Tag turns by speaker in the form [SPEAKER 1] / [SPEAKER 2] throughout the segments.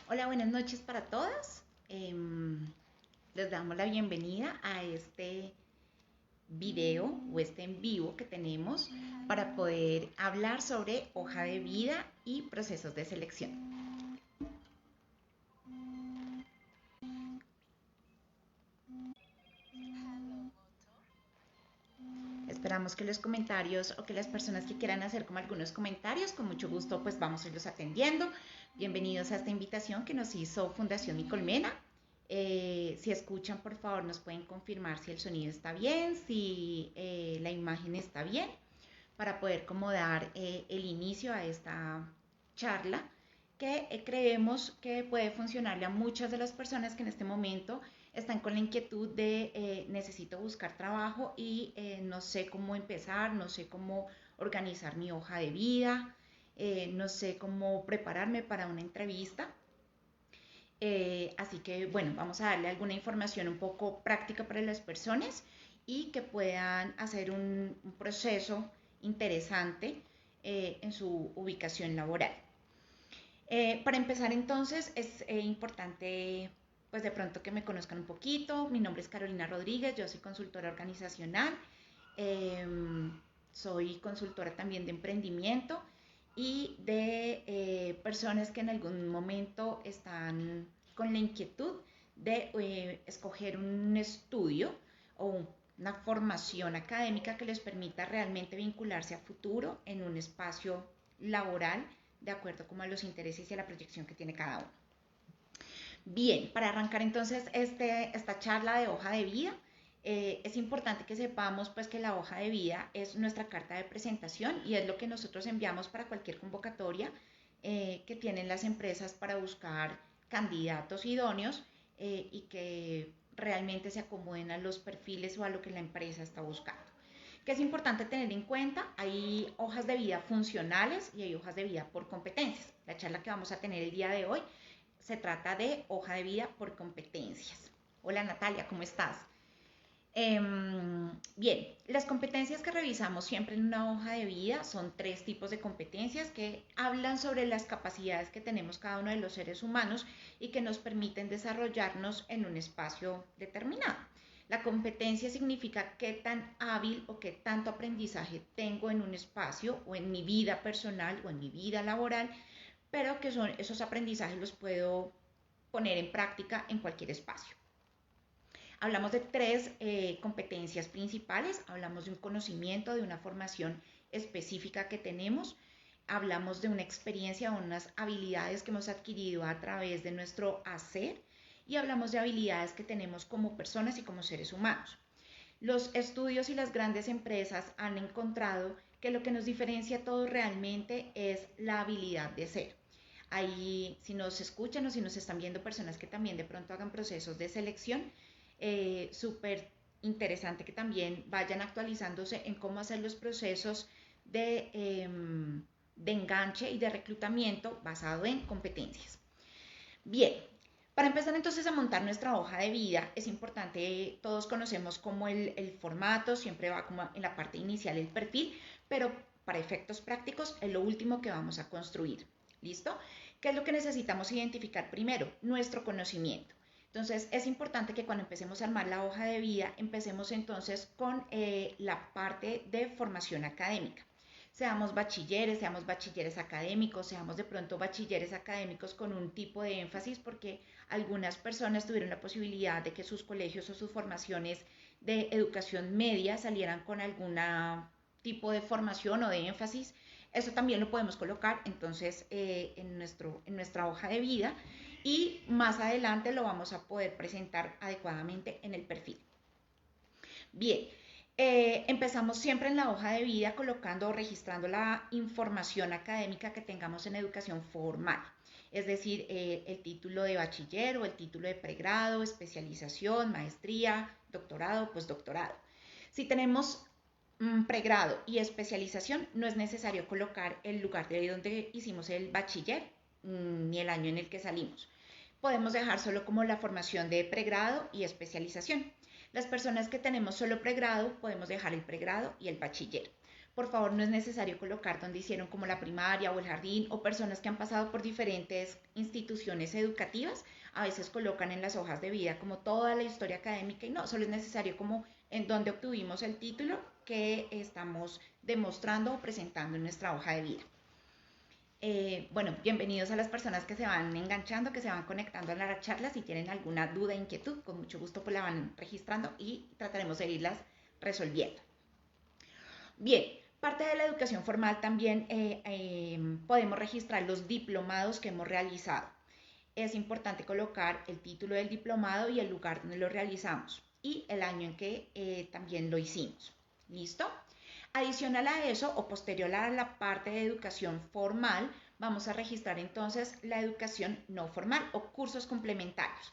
[SPEAKER 1] Hola, buenas noches para todas. Les damos la bienvenida a este video o este en vivo que tenemos para poder hablar sobre hoja de vida y procesos de selección. Esperamos que los comentarios o que las personas que quieran hacer como algunos comentarios, con mucho gusto pues vamos a irlos atendiendo. Bienvenidos a esta invitación que nos hizo Fundación Mi Colmena. Si escuchan, por favor, nos pueden confirmar si el sonido está bien, si la imagen está bien, para poder como dar el inicio a esta charla que creemos que puede funcionarle a muchas de las personas que en este momento están con la inquietud de necesito buscar trabajo y no sé cómo empezar, no sé cómo organizar mi hoja de vida, no sé cómo prepararme para una entrevista. Así que bueno, vamos a darle alguna información un poco práctica para las personas y que puedan hacer un proceso interesante en su ubicación laboral. Para empezar entonces es importante pues de pronto que me conozcan un poquito. Mi nombre es Carolina Rodríguez, yo soy consultora organizacional, eh, soy consultora también de emprendimiento y de personas que en algún momento están con la inquietud de escoger un estudio o una formación académica que les permita realmente vincularse a futuro en un espacio laboral de acuerdo como a los intereses y a la proyección que tiene cada uno. Bien, para arrancar entonces esta charla de hoja de vida, es importante que sepamos pues que la hoja de vida es nuestra carta de presentación y es lo que nosotros enviamos para cualquier convocatoria que tienen las empresas para buscar candidatos idóneos y que realmente se acomoden a los perfiles o a lo que la empresa está buscando. ¿Qué es importante tener en cuenta? Hay hojas de vida funcionales y hay hojas de vida por competencias. La charla que vamos a tener el día de hoy se trata de hoja de vida por competencias. Hola Natalia, ¿cómo estás? Bien, las competencias que revisamos siempre en una hoja de vida son tres tipos de competencias que hablan sobre las capacidades que tenemos cada uno de los seres humanos y que nos permiten desarrollarnos en un espacio determinado. La competencia significa qué tan hábil o qué tanto aprendizaje tengo en un espacio o en mi vida personal o en mi vida laboral, pero que son esos aprendizajes los puedo poner en práctica en cualquier espacio. Hablamos de tres competencias principales, hablamos de un conocimiento, de una formación específica que tenemos, hablamos de una experiencia o unas habilidades que hemos adquirido a través de nuestro hacer y hablamos de habilidades que tenemos como personas y como seres humanos. Los estudios y las grandes empresas han encontrado que lo que nos diferencia a todos realmente es la habilidad de ser. Ahí, si nos escuchan o si nos están viendo personas que también de pronto hagan procesos de selección, súper interesante que también vayan actualizándose en cómo hacer los procesos de enganche y de reclutamiento basado en competencias. Bien, para empezar entonces a montar nuestra hoja de vida, es importante, todos conocemos como el formato, siempre va como en la parte inicial el perfil, pero para efectos prácticos es lo último que vamos a construir. ¿Listo? ¿Qué es lo que necesitamos identificar primero? Nuestro conocimiento. Entonces es importante que cuando empecemos a armar la hoja de vida, empecemos entonces con la parte de formación académica. Seamos bachilleres académicos, seamos de pronto bachilleres académicos con un tipo de énfasis, porque algunas personas tuvieron la posibilidad de que sus colegios o sus formaciones de educación media salieran con algún tipo de formación o de énfasis. Eso también lo podemos colocar entonces en nuestra hoja de vida y más adelante lo vamos a poder presentar adecuadamente en el perfil. Bien, empezamos siempre en la hoja de vida colocando o registrando la información académica que tengamos en educación formal, es decir, el título de bachiller o el título de pregrado, especialización, maestría, doctorado, postdoctorado. Si tenemos pregrado y especialización, no es necesario colocar el lugar de donde hicimos el bachiller ni el año en el que salimos. Podemos dejar solo como la formación de pregrado y especialización. Las personas que tenemos solo pregrado, podemos dejar el pregrado y el bachiller. Por favor, no es necesario colocar donde hicieron como la primaria o el jardín o personas que han pasado por diferentes instituciones educativas. A veces colocan en las hojas de vida como toda la historia académica y no, solo es necesario como en donde obtuvimos el título que estamos demostrando o presentando en nuestra hoja de vida. Bueno, bienvenidos a las personas que se van enganchando, que se van conectando a la charla. Si tienen alguna duda, inquietud, con mucho gusto pues la van registrando y trataremos de irlas resolviendo. Bien, parte de la educación formal también podemos registrar los diplomados que hemos realizado. Es importante colocar el título del diplomado y el lugar donde lo realizamos y el año en que también lo hicimos. ¿Listo? Adicional a eso o posterior a la parte de educación formal, vamos a registrar entonces la educación no formal o cursos complementarios.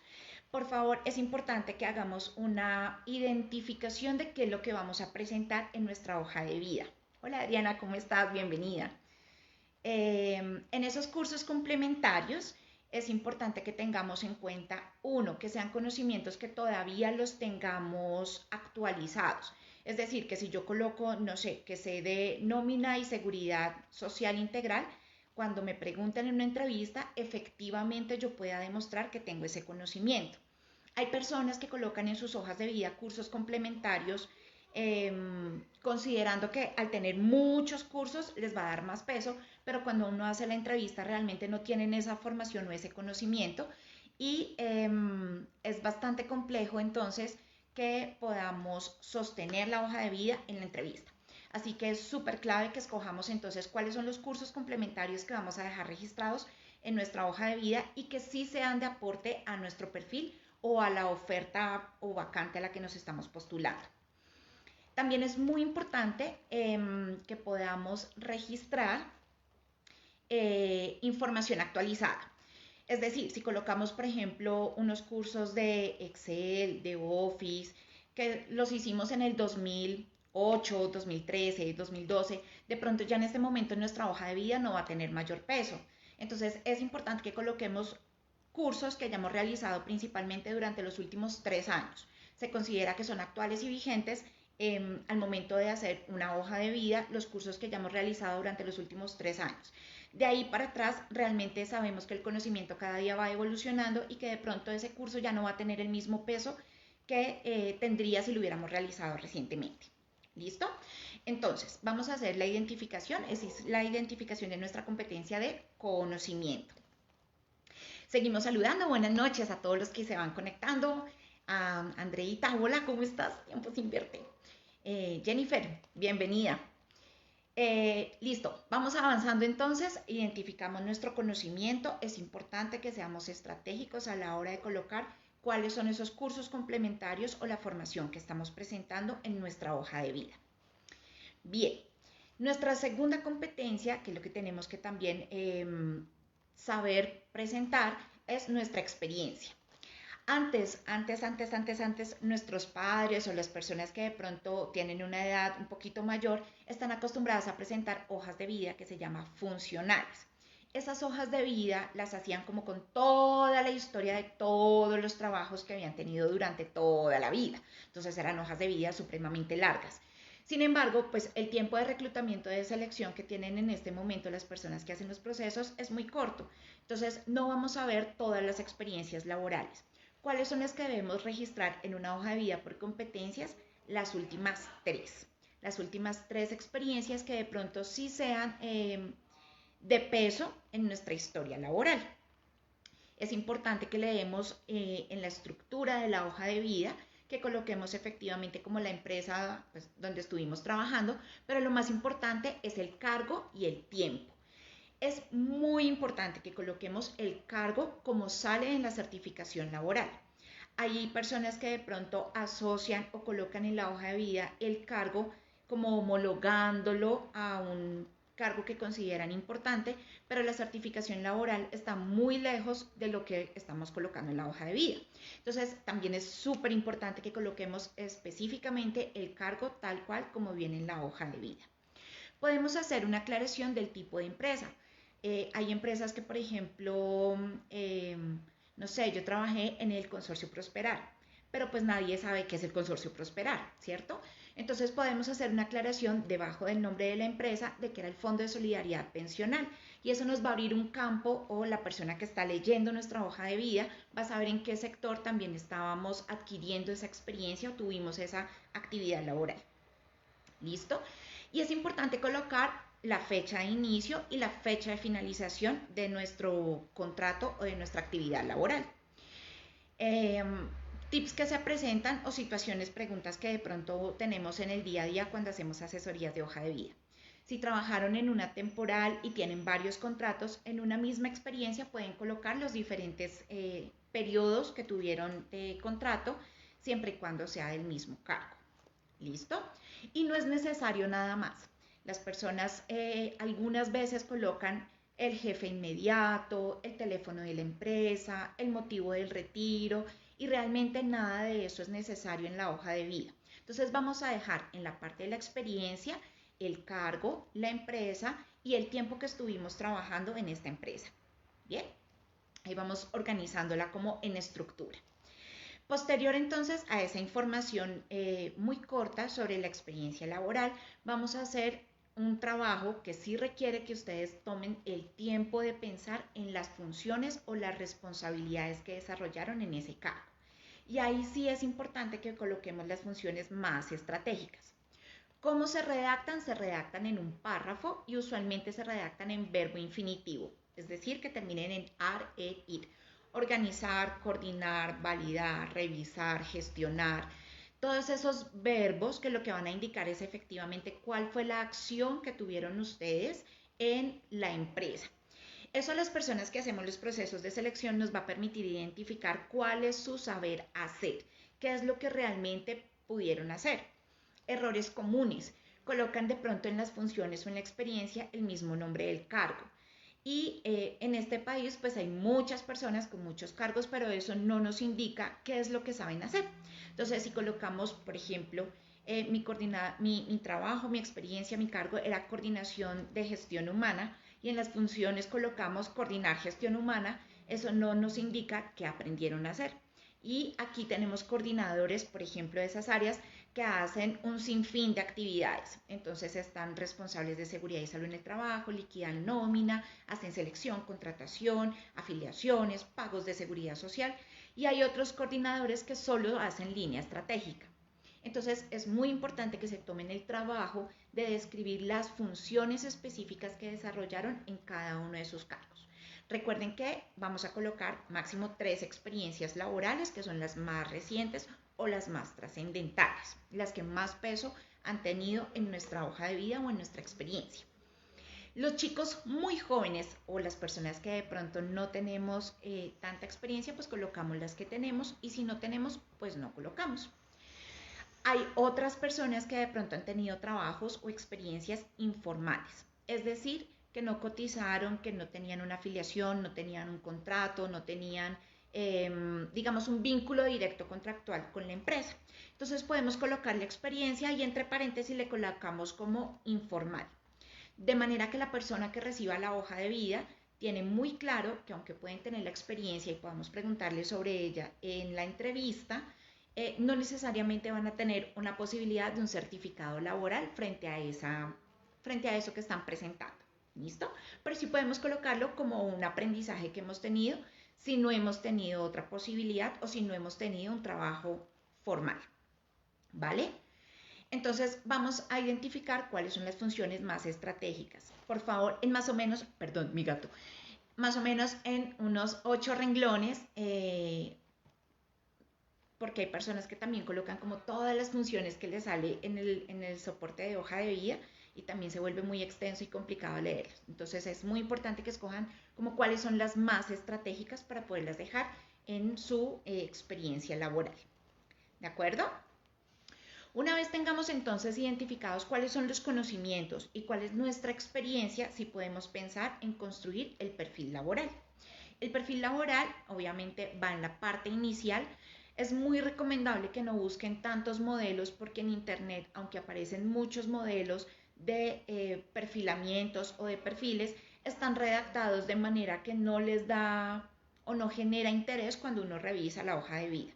[SPEAKER 1] Por favor, es importante que hagamos una identificación de qué es lo que vamos a presentar en nuestra hoja de vida. Hola Adriana, ¿cómo estás? Bienvenida. En esos cursos complementarios es importante que tengamos en cuenta, uno, que sean conocimientos que todavía los tengamos actualizados. Es decir, que si yo coloco, no sé, que sé de nómina y seguridad social integral, cuando me pregunten en una entrevista, efectivamente yo pueda demostrar que tengo ese conocimiento. Hay personas que colocan en sus hojas de vida cursos complementarios considerando que al tener muchos cursos les va a dar más peso, pero cuando uno hace la entrevista realmente no tienen esa formación o ese conocimiento y es bastante complejo entonces que podamos sostener la hoja de vida en la entrevista. Así que es súper clave que escojamos entonces cuáles son los cursos complementarios que vamos a dejar registrados en nuestra hoja de vida y que sí sean de aporte a nuestro perfil o a la oferta o vacante a la que nos estamos postulando. También es muy importante que podamos registrar información actualizada. Es decir, si colocamos, por ejemplo, unos cursos de Excel, de Office, que los hicimos en el 2008, 2013, 2012, de pronto ya en este momento en nuestra hoja de vida no va a tener mayor peso. Entonces es importante que coloquemos cursos que hayamos realizado principalmente durante los últimos 3 años. Se considera que son actuales y vigentes al momento de hacer una hoja de vida, los cursos que hayamos realizado durante los últimos 3 años. De ahí para atrás realmente sabemos que el conocimiento cada día va evolucionando y que de pronto ese curso ya no va a tener el mismo peso que tendría si lo hubiéramos realizado recientemente. ¿Listo? Entonces, vamos a hacer la identificación, esa es la identificación de nuestra competencia de conocimiento. Seguimos saludando, buenas noches a todos los que se van conectando. Andreita, hola, ¿cómo estás? Tiempo sin verte. Jennifer, bienvenida. Listo, vamos avanzando entonces, identificamos nuestro conocimiento, es importante que seamos estratégicos a la hora de colocar cuáles son esos cursos complementarios o la formación que estamos presentando en nuestra hoja de vida. Bien, nuestra segunda competencia, que es lo que tenemos que también saber presentar, es nuestra experiencia. Antes, nuestros padres o las personas que de pronto tienen una edad un poquito mayor están acostumbradas a presentar hojas de vida que se llaman funcionales. Esas hojas de vida las hacían como con toda la historia de todos los trabajos que habían tenido durante toda la vida. Entonces eran hojas de vida supremamente largas. Sin embargo, pues el tiempo de reclutamiento de selección que tienen en este momento las personas que hacen los procesos es muy corto. Entonces no vamos a ver todas las experiencias laborales. ¿Cuáles son las que debemos registrar en una hoja de vida por competencias? Las últimas 3. Las últimas 3 experiencias que de pronto sí sean de peso en nuestra historia laboral. Es importante que leemos en la estructura de la hoja de vida que coloquemos efectivamente como la empresa pues, donde estuvimos trabajando, pero lo más importante es el cargo y el tiempo. Es muy importante que coloquemos el cargo como sale en la certificación laboral. Hay personas que de pronto asocian o colocan en la hoja de vida el cargo como homologándolo a un cargo que consideran importante, pero la certificación laboral está muy lejos de lo que estamos colocando en la hoja de vida. Entonces, también es súper importante que coloquemos específicamente el cargo tal cual como viene en la hoja de vida. Podemos hacer una aclaración del tipo de empresa. Hay empresas que, por ejemplo, no sé, yo trabajé en el consorcio Prosperar, pero pues nadie sabe qué es el consorcio Prosperar, ¿cierto? Entonces podemos hacer una aclaración debajo del nombre de la empresa de que era el Fondo de Solidaridad Pensional y eso nos va a abrir un campo o la persona que está leyendo nuestra hoja de vida va a saber en qué sector también estábamos adquiriendo esa experiencia o tuvimos esa actividad laboral. ¿Listo? Y es importante colocar la fecha de inicio y la fecha de finalización de nuestro contrato o de nuestra actividad laboral. Tips que se presentan o situaciones, preguntas que de pronto tenemos en el día a día cuando hacemos asesorías de hoja de vida. Si trabajaron en una temporal y tienen varios contratos, en una misma experiencia pueden colocar los diferentes periodos que tuvieron de contrato, siempre y cuando sea del mismo cargo. ¿Listo? Y no es necesario nada más. Las personas algunas veces colocan el jefe inmediato, el teléfono de la empresa, el motivo del retiro y realmente nada de eso es necesario en la hoja de vida. Entonces vamos a dejar en la parte de la experiencia el cargo, la empresa y el tiempo que estuvimos trabajando en esta empresa. Bien, ahí vamos organizándola como en estructura. Posterior entonces a esa información muy corta sobre la experiencia laboral, vamos a hacer un trabajo que sí requiere que ustedes tomen el tiempo de pensar en las funciones o las responsabilidades que desarrollaron en ese cargo. Y ahí sí es importante que coloquemos las funciones más estratégicas. ¿Cómo se redactan? Se redactan en un párrafo y usualmente se redactan en verbo infinitivo, es decir, que terminen en ar, ir. Organizar, coordinar, validar, revisar, gestionar. Todos esos verbos que lo que van a indicar es efectivamente cuál fue la acción que tuvieron ustedes en la empresa. Eso a las personas que hacemos los procesos de selección nos va a permitir identificar cuál es su saber hacer, qué es lo que realmente pudieron hacer. Errores comunes. Colocan de pronto en las funciones o en la experiencia el mismo nombre del cargo. Y en este país pues hay muchas personas con muchos cargos, pero eso no nos indica qué es lo que saben hacer. Entonces si colocamos, por ejemplo, mi trabajo, mi experiencia, mi cargo era coordinación de gestión humana y en las funciones colocamos coordinar gestión humana, eso no nos indica qué aprendieron a hacer. Y aquí tenemos coordinadores, por ejemplo, de esas áreas que hacen un sinfín de actividades. Entonces están responsables de seguridad y salud en el trabajo, liquidan nómina, hacen selección, contratación, afiliaciones, pagos de seguridad social y hay otros coordinadores que solo hacen línea estratégica. Entonces es muy importante que se tomen el trabajo de describir las funciones específicas que desarrollaron en cada uno de sus cargos. Recuerden que vamos a colocar máximo 3 experiencias laborales, que son las más recientes o las más trascendentales, las que más peso han tenido en nuestra hoja de vida o en nuestra experiencia. Los chicos muy jóvenes o las personas que de pronto no tenemos tanta experiencia, pues colocamos las que tenemos y si no tenemos, pues no colocamos. Hay otras personas que de pronto han tenido trabajos o experiencias informales, es decir, que no cotizaron, que no tenían una afiliación, no tenían un contrato, no tenían, digamos, un vínculo directo contractual con la empresa. Entonces podemos colocar la experiencia y entre paréntesis le colocamos como informal. De manera que la persona que reciba la hoja de vida tiene muy claro que aunque pueden tener la experiencia y podamos preguntarle sobre ella en la entrevista, no necesariamente van a tener una posibilidad de un certificado laboral frente a eso que están presentando. ¿Listo? Pero sí podemos colocarlo como un aprendizaje que hemos tenido si no hemos tenido otra posibilidad o si no hemos tenido un trabajo formal. ¿Vale? Entonces vamos a identificar cuáles son las funciones más estratégicas. Por favor, en más o menos, perdón, mi gato, más o menos en unos 8 renglones, porque hay personas que también colocan como todas las funciones que les sale en el soporte de hoja de vida y también se vuelve muy extenso y complicado leerlos. Entonces es muy importante que escojan como cuáles son las más estratégicas para poderlas dejar en su experiencia laboral. ¿De acuerdo? Una vez tengamos entonces identificados cuáles son los conocimientos y cuál es nuestra experiencia, sí podemos pensar en construir el perfil laboral. El perfil laboral obviamente va en la parte inicial. Es muy recomendable que no busquen tantos modelos porque en internet, aunque aparecen muchos modelos de perfilamientos o de perfiles, están redactados de manera que no les da o no genera interés cuando uno revisa la hoja de vida.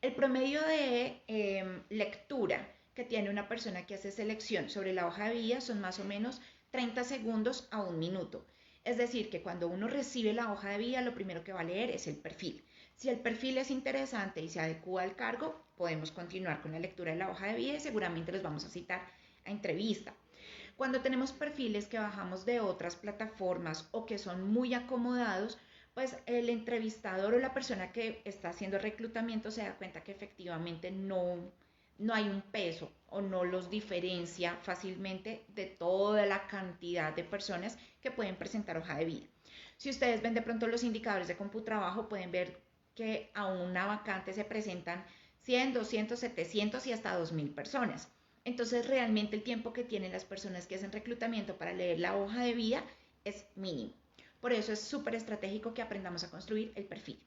[SPEAKER 1] El promedio de lectura que tiene una persona que hace selección sobre la hoja de vida son más o menos 30 segundos a un minuto. Es decir, que cuando uno recibe la hoja de vida, lo primero que va a leer es el perfil. Si el perfil es interesante y se adecua al cargo, podemos continuar con la lectura de la hoja de vida y seguramente los vamos a citar a entrevista. Cuando tenemos perfiles que bajamos de otras plataformas o que son muy acomodados, pues el entrevistador o la persona que está haciendo reclutamiento se da cuenta que efectivamente no hay un peso o no los diferencia fácilmente de toda la cantidad de personas que pueden presentar hoja de vida. Si ustedes ven de pronto los indicadores de CompuTrabajo, pueden ver que a una vacante se presentan 100, 200, 700 y hasta 2000 personas. Entonces realmente el tiempo que tienen las personas que hacen reclutamiento para leer la hoja de vida es mínimo. Por eso es súper estratégico que aprendamos a construir el perfil.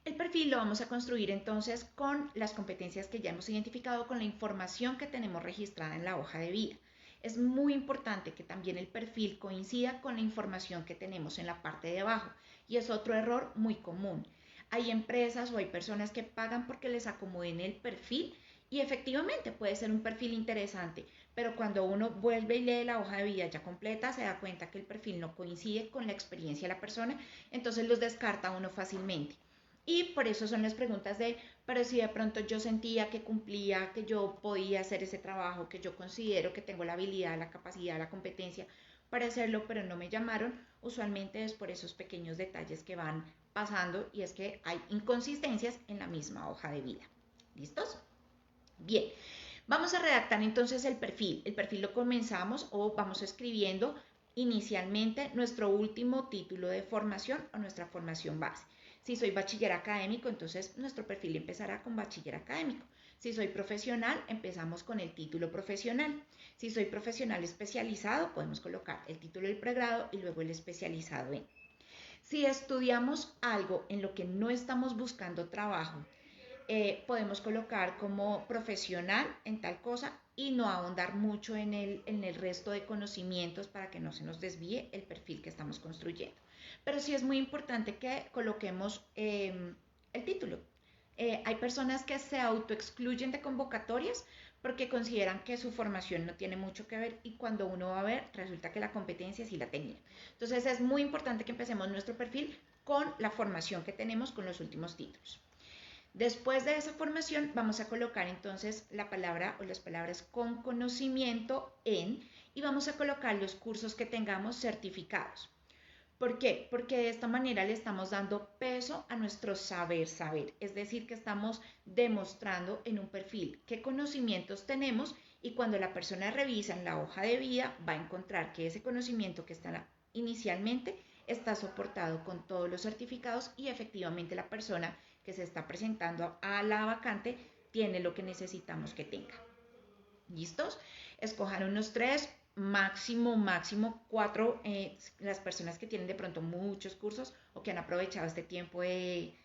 [SPEAKER 1] El perfil lo vamos a construir entonces con las competencias que ya hemos identificado, con la información que tenemos registrada en la hoja de vida. Es muy importante que también el perfil coincida con la información que tenemos en la parte de abajo y es otro error muy común. Hay empresas o hay personas que pagan porque les acomoden el perfil y efectivamente puede ser un perfil interesante, pero cuando uno vuelve y lee la hoja de vida ya completa, se da cuenta que el perfil no coincide con la experiencia de la persona, entonces los descarta uno fácilmente. Y por eso son las preguntas de, pero si de pronto yo sentía que cumplía, que yo podía hacer ese trabajo, que yo considero que tengo la habilidad, la capacidad, la competencia para hacerlo, pero no me llamaron, usualmente es por esos pequeños detalles que van pasando y es que hay inconsistencias en la misma hoja de vida. ¿Listos? Bien, vamos a redactar entonces el perfil. El perfil lo comenzamos o vamos escribiendo inicialmente nuestro último título de formación o nuestra formación base. Si soy bachiller académico, entonces nuestro perfil empezará con bachiller académico. Si soy profesional, empezamos con el título profesional. Si soy profesional especializado, podemos colocar el título del pregrado y luego el especializado en. Si estudiamos algo en lo que no estamos buscando trabajo, podemos colocar como profesional en tal cosa y no ahondar mucho en el resto de conocimientos para que no se nos desvíe el perfil que estamos construyendo. Pero sí es muy importante que coloquemos el título. Hay personas que se autoexcluyen de convocatorias porque consideran que su formación no tiene mucho que ver y cuando uno va a ver resulta que la competencia sí la tenía. Entonces es muy importante que empecemos nuestro perfil con la formación que tenemos con los últimos títulos. Después de esa formación vamos a colocar entonces la palabra o las palabras con conocimiento en y vamos a colocar los cursos que tengamos certificados. ¿Por qué? Porque de esta manera le estamos dando peso a nuestro saber, es decir, que estamos demostrando en un perfil qué conocimientos tenemos y cuando la persona revisa en la hoja de vida va a encontrar que ese conocimiento que está inicialmente está soportado con todos los certificados y efectivamente la persona que se está presentando a la vacante tiene lo que necesitamos que tenga. ¿Listos? Escojan unos 3, máximo 4, las personas que tienen de pronto muchos cursos o que han aprovechado este tiempo de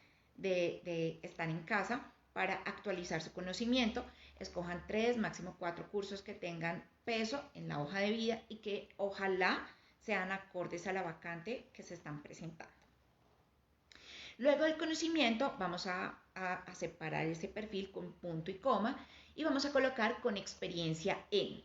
[SPEAKER 1] estar en casa para actualizar su conocimiento. Escojan 3, máximo 4 cursos que tengan peso en la hoja de vida y que ojalá sean acordes a la vacante que se están presentando. Luego del conocimiento vamos a separar ese perfil con punto y coma y vamos a colocar con experiencia en.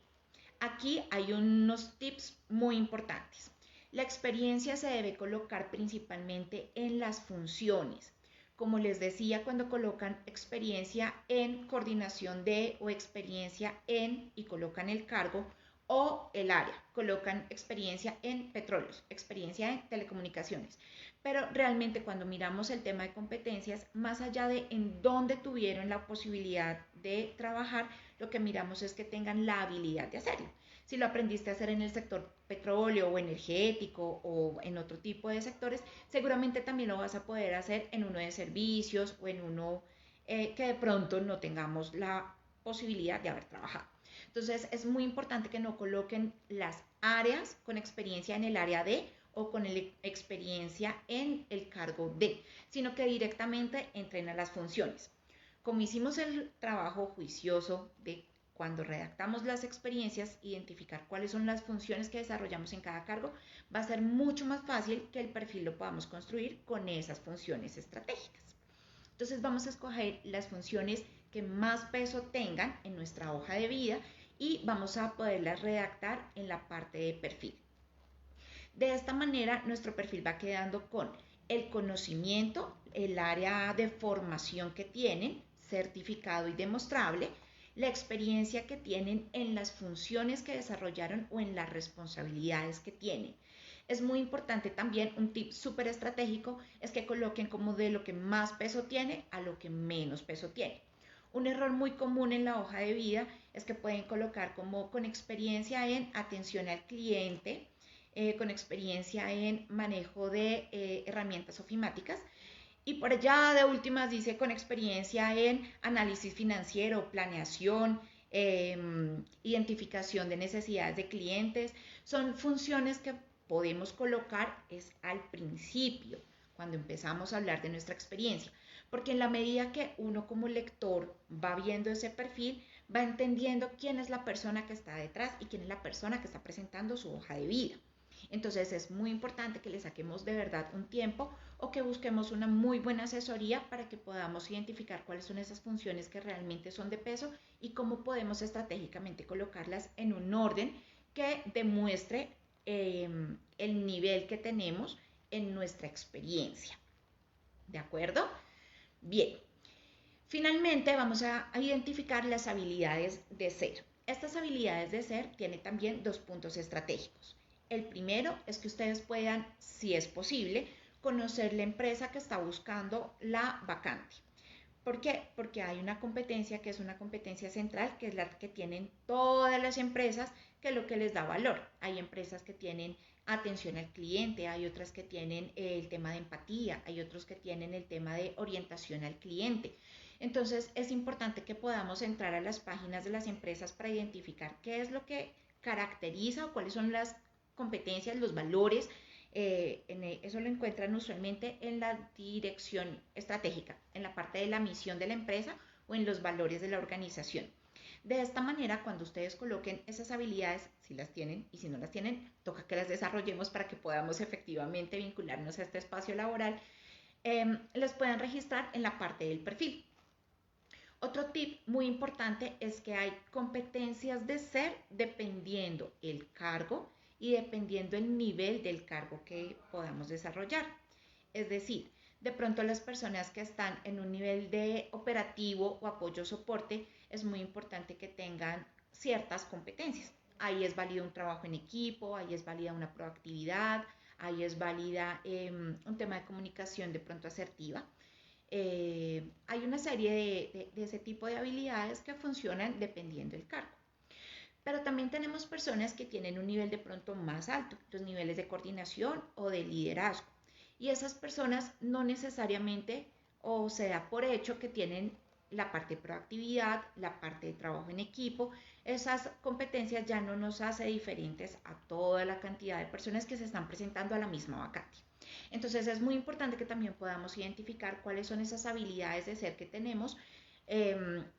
[SPEAKER 1] Aquí hay unos tips muy importantes. La experiencia se debe colocar principalmente en las funciones. Como les decía, cuando colocan experiencia en coordinación de o experiencia en y colocan el cargo o el área, colocan experiencia en petróleos, experiencia en telecomunicaciones. Pero realmente cuando miramos el tema de competencias, más allá de en dónde tuvieron la posibilidad de trabajar, lo que miramos es que tengan la habilidad de hacerlo. Si lo aprendiste a hacer en el sector petróleo o energético o en otro tipo de sectores, seguramente también lo vas a poder hacer en uno de servicios o en uno que de pronto no tengamos la posibilidad de haber trabajado. Entonces es muy importante que no coloquen las áreas con experiencia en el área de o con experiencia en el cargo de, sino que directamente entren a las funciones. Como hicimos el trabajo juicioso de cuando redactamos las experiencias, identificar cuáles son las funciones que desarrollamos en cada cargo, va a ser mucho más fácil que el perfil lo podamos construir con esas funciones estratégicas. Entonces vamos a escoger las funciones que más peso tengan en nuestra hoja de vida y vamos a poderlas redactar en la parte de perfil. De esta manera nuestro perfil va quedando con el conocimiento, el área de formación que tienen, certificado y demostrable, la experiencia que tienen en las funciones que desarrollaron o en las responsabilidades que tienen. Es muy importante también, un tip súper estratégico, es que coloquen como de lo que más peso tiene a lo que menos peso tiene. Un error muy común en la hoja de vida es que pueden colocar como con experiencia en atención al cliente, con experiencia en manejo de herramientas ofimáticas, y por allá de últimas dice con experiencia en análisis financiero, planeación, identificación de necesidades de clientes. Son funciones que podemos colocar es al principio, cuando empezamos a hablar de nuestra experiencia, porque en la medida que uno como lector va viendo ese perfil, va entendiendo quién es la persona que está detrás y quién es la persona que está presentando su hoja de vida. Entonces es muy importante que le saquemos de verdad un tiempo o que busquemos una muy buena asesoría para que podamos identificar cuáles son esas funciones que realmente son de peso y cómo podemos estratégicamente colocarlas en un orden que demuestre el nivel que tenemos en nuestra experiencia. ¿De acuerdo? Bien. Finalmente vamos a identificar las habilidades de ser. Estas habilidades de ser tienen también dos puntos estratégicos. El primero es que ustedes puedan, si es posible, conocer la empresa que está buscando la vacante. ¿Por qué? Porque hay una competencia que es una competencia central, que es la que tienen todas las empresas, que es lo que les da valor. Hay empresas que tienen atención al cliente, hay otras que tienen el tema de empatía, hay otros que tienen el tema de orientación al cliente. Entonces es importante que podamos entrar a las páginas de las empresas para identificar qué es lo que caracteriza o cuáles son las competencias, los valores. Eso lo encuentran usualmente en la dirección estratégica, en la parte de la misión de la empresa o en los valores de la organización. De esta manera, cuando ustedes coloquen esas habilidades, si las tienen y si no las tienen, toca que las desarrollemos para que podamos efectivamente vincularnos a este espacio laboral, las puedan registrar en la parte del perfil. Otro tip muy importante es que hay competencias de ser dependiendo el cargo y dependiendo el nivel del cargo que podamos desarrollar. Es decir, de pronto las personas que están en un nivel de operativo o apoyo soporte, es muy importante que tengan ciertas competencias. Ahí es válido un trabajo en equipo, ahí es válida una proactividad, ahí es válida un tema de comunicación de pronto asertiva. Hay una serie de ese tipo de habilidades que funcionan dependiendo del cargo. Pero también tenemos personas que tienen un nivel de pronto más alto, los niveles de coordinación o de liderazgo. Y esas personas no necesariamente o se da por hecho que tienen la parte de proactividad, la parte de trabajo en equipo. Esas competencias ya no nos hace diferentes a toda la cantidad de personas que se están presentando a la misma vacante. Entonces es muy importante que también podamos identificar cuáles son esas habilidades de ser que tenemos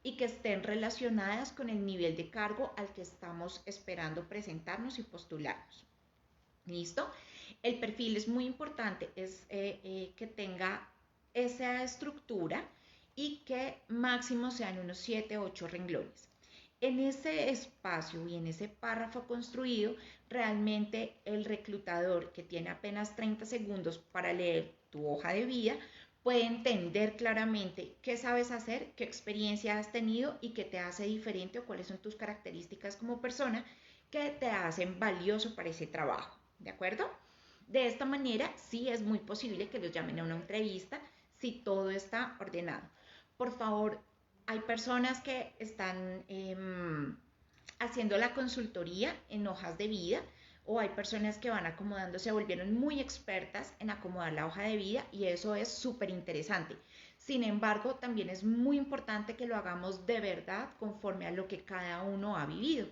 [SPEAKER 1] y que estén relacionadas con el nivel de cargo al que estamos esperando presentarnos y postularnos. ¿Listo? El perfil es muy importante, es que tenga esa estructura y que máximo sean unos 7 o 8 renglones. En ese espacio y en ese párrafo construido, realmente el reclutador que tiene apenas 30 segundos para leer tu hoja de vida puede entender claramente qué sabes hacer, qué experiencia has tenido y qué te hace diferente o cuáles son tus características como persona que te hacen valioso para ese trabajo. ¿De acuerdo? De esta manera sí es muy posible que los llamen a una entrevista si todo está ordenado. Por favor, hay personas que están haciendo la consultoría en hojas de vida o hay personas que van acomodando, se volvieron muy expertas en acomodar la hoja de vida y eso es súper interesante. Sin embargo, también es muy importante que lo hagamos de verdad conforme a lo que cada uno ha vivido.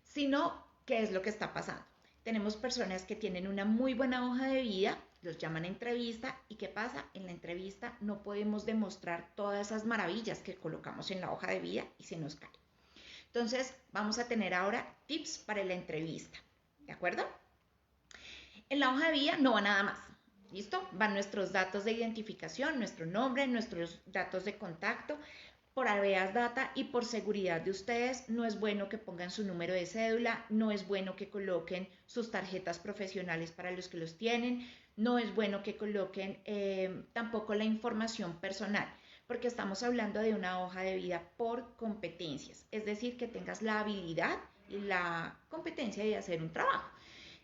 [SPEAKER 1] Si no, ¿qué es lo que está pasando? Tenemos personas que tienen una muy buena hoja de vida, los llaman a entrevista y ¿qué pasa? En la entrevista no podemos demostrar todas esas maravillas que colocamos en la hoja de vida y se nos cae. Entonces vamos a tener ahora tips para la entrevista, ¿de acuerdo? En la hoja de vida no va nada más. ¿Listo? Van nuestros datos de identificación, nuestro nombre, nuestros datos de contacto. Por habeas data y por seguridad de ustedes, no es bueno que pongan su número de cédula, no es bueno que coloquen sus tarjetas profesionales para los que los tienen, no es bueno que coloquen tampoco la información personal, porque estamos hablando de una hoja de vida por competencias, es decir, que tengas la habilidad y la competencia de hacer un trabajo.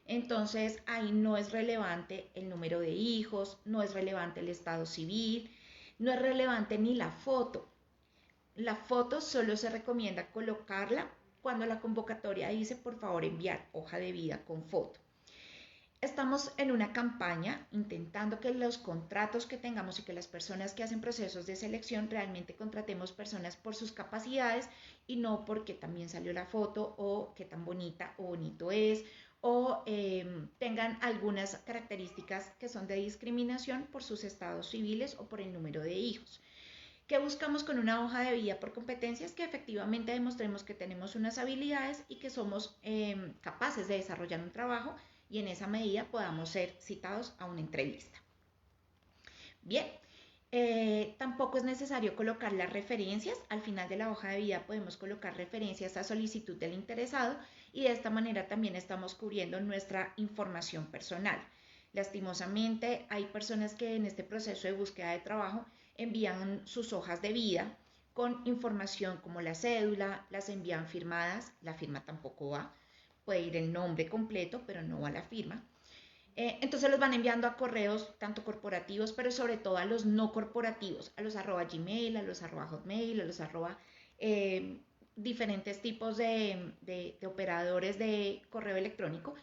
[SPEAKER 1] Entonces, ahí no es relevante el número de hijos, no es relevante el estado civil, no es relevante ni la foto. La foto solo se recomienda colocarla cuando la convocatoria dice por favor enviar hoja de vida con foto. Estamos en una campaña intentando que los contratos que tengamos y que las personas que hacen procesos de selección realmente contratemos personas por sus capacidades y no porque también salió la foto o qué tan bonita o bonito es o tengan algunas características que son de discriminación por sus estados civiles o por el número de hijos. ¿Qué buscamos con una hoja de vida por competencias? Que efectivamente demostremos que tenemos unas habilidades y que somos capaces de desarrollar un trabajo y en esa medida podamos ser citados a una entrevista. Bien, tampoco es necesario colocar las referencias. Al final de la hoja de vida podemos colocar referencias a solicitud del interesado y de esta manera también estamos cubriendo nuestra información personal. Lastimosamente, hay personas que en este proceso de búsqueda de trabajo envían sus hojas de vida con información como la cédula, las envían firmadas, la firma tampoco va, puede ir el nombre completo, pero no va la firma. Entonces los van enviando a correos tanto corporativos, pero sobre todo a los no corporativos, a los @gmail, a los @hotmail, a los diferentes tipos de operadores de correo electrónico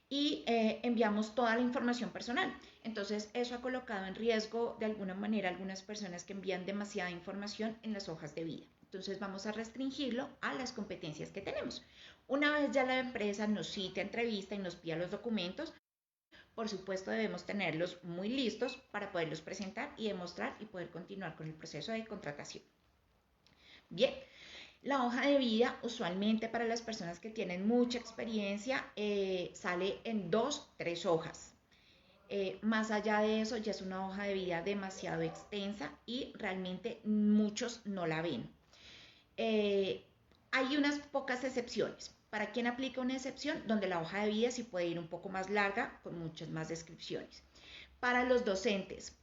[SPEAKER 1] y enviamos toda la información personal. Entonces eso ha colocado en riesgo de alguna manera a algunas personas que envían demasiada información en las hojas de vida. Entonces vamos a restringirlo a las competencias que tenemos. Una vez ya la empresa nos cite a entrevista y nos pida los documentos, por supuesto debemos tenerlos muy listos para poderlos presentar y demostrar y poder continuar con el proceso de contratación. Bien, la hoja de vida usualmente para las personas que tienen mucha experiencia sale en 2, 3 hojas. Más allá de eso ya es una hoja de vida demasiado extensa y realmente muchos no la ven. Hay unas pocas excepciones. ¿Para quién aplica una excepción? Donde la hoja de vida sí puede ir un poco más larga, con muchas más descripciones. Para los docentes,